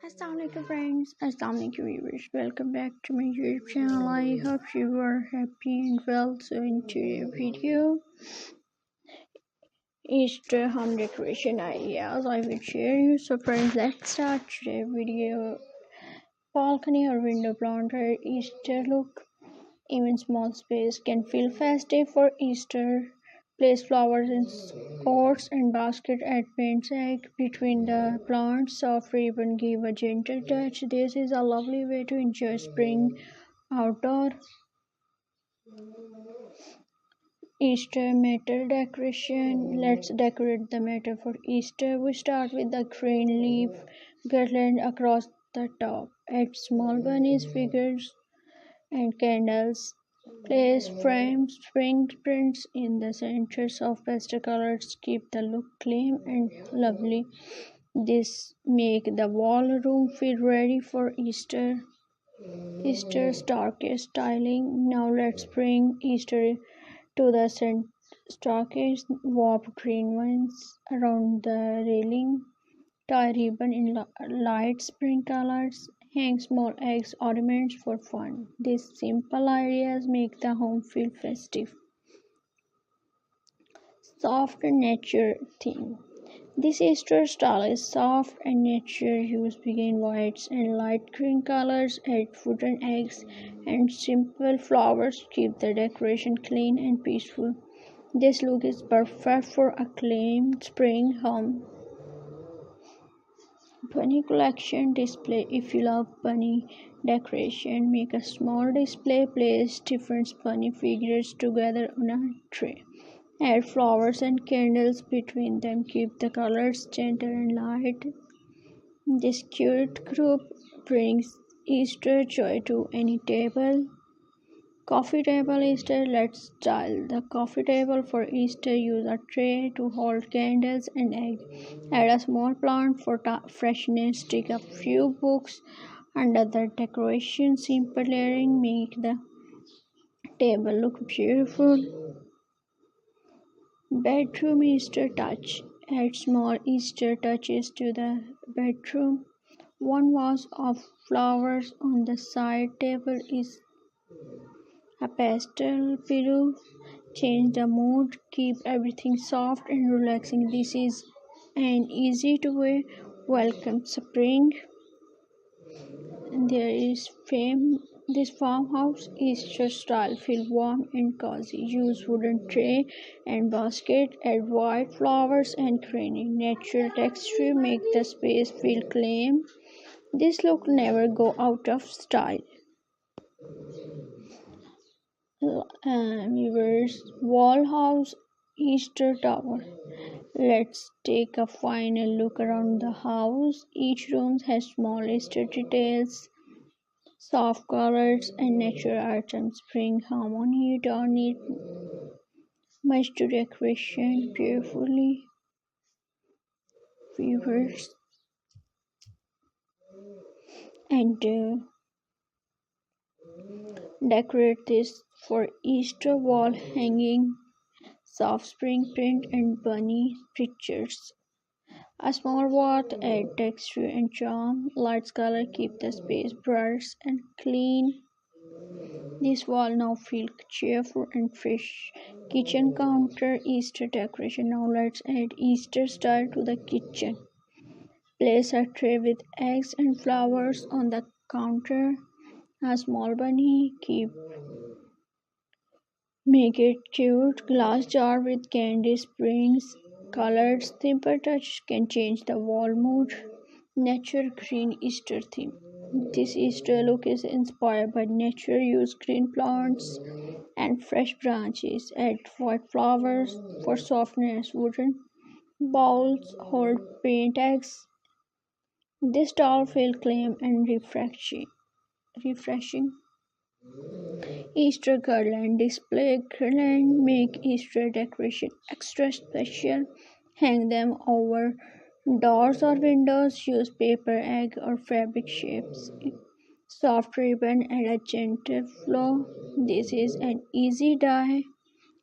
Assalamualaikum friends, Assalamualaikum viewers. Welcome back to my YouTube channel. I hope you are happy and well. So in today's video, Easter home decoration ideas I will share you. So friends, let's start today's video. Balcony or window planter Easter look. Even small space can feel festive for Easter. Place flowers in pots and basket. Add paint egg between the plants. Soft ribbon give a gentle touch. This is a lovely way to enjoy spring outdoor. Easter metal decoration. Let's decorate the metal for Easter. We start with the green leaf garland across the top. Add small bunnies, figures, and candles. Place framed spring prints in the centers of pastel colors. Keep the look clean and lovely. This make the wall room feel ready for Easter. Easter starcade styling. Now let's bring Easter to the stockades. Warp green ones around the railing. Tie ribbon in light spring colors. Hang small eggs ornaments for fun. These simple ideas make the home feel festive. Soft and nature theme. This Easter style is soft and nature. Use begin whites and light green colors. Add wooden eggs and simple flowers. Keep the decoration clean and peaceful. This look is perfect for acclaimed spring home. Bunny collection display. If you love bunny decoration, make a small display. Place different bunny figures together on a tray. Add flowers and candles between them. Keep the colors gentle and light. This cute group brings Easter joy to any table. Coffee table Easter. Let's style the coffee table for Easter. Use a tray to hold candles and egg. Add a small plant for freshness. Stick a few books under the decoration. Simple layering make the table look beautiful. Bedroom Easter touch. Add small Easter touches to the bedroom. One vase of flowers on the side table is a pastel pillow. Change the mood. Keep everything soft and relaxing. This is an easy to way. Welcome spring. And there is fame. This farmhouse Easter style feel warm and cozy. Use wooden tray and basket. Add white flowers and green. Natural texture make the space feel clean. This look never go out of style. Viewers, wall house Easter tower. Let's take a final look around the house. Each room has small Easter details, soft colors, and natural items bring harmony. You don't need much to decoration beautifully. Viewers, and decorate this for Easter wall hanging, soft spring print, and bunny pictures. A small pot add texture and charm. Light color keep the space bright and clean. This wall now feels cheerful and fresh. Kitchen counter Easter decoration. Now let's add Easter style to the kitchen. Place a tray with eggs and flowers on the counter. A small bunny keep make it cute. Glass jar with candy springs. Colors simple touch can change the wall mood. Nature green Easter theme. This Easter look is inspired by nature. Use green plants and fresh branches. Add white flowers for softness. Wooden bowls hold paint eggs. This doll feel clean and refreshing. Easter garland display. Garland make Easter decoration extra special. Hang them over doors or windows. Use paper, egg, or fabric shapes. Soft ribbon and a gentle flow. This is an easy dye.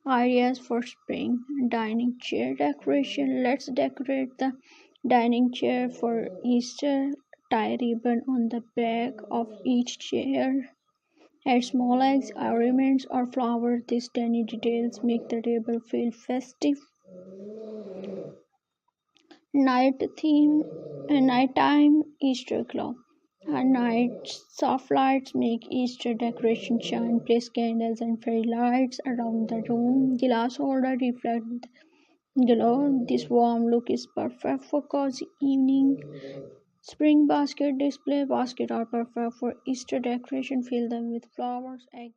Ideas for spring dining chair decoration. Let's decorate the dining chair for Easter. Tie ribbon on the back of each chair. Add small eggs, ornaments, or flowers. These tiny details make the table feel festive. Night theme, nighttime Easter glow. At night, soft lights make Easter decoration shine. Place candles and fairy lights around the room. Glass holder reflect glow. This warm look is perfect for cozy evening. Spring basket display basket are perfect for Easter decoration. Fill them with flowers, egg.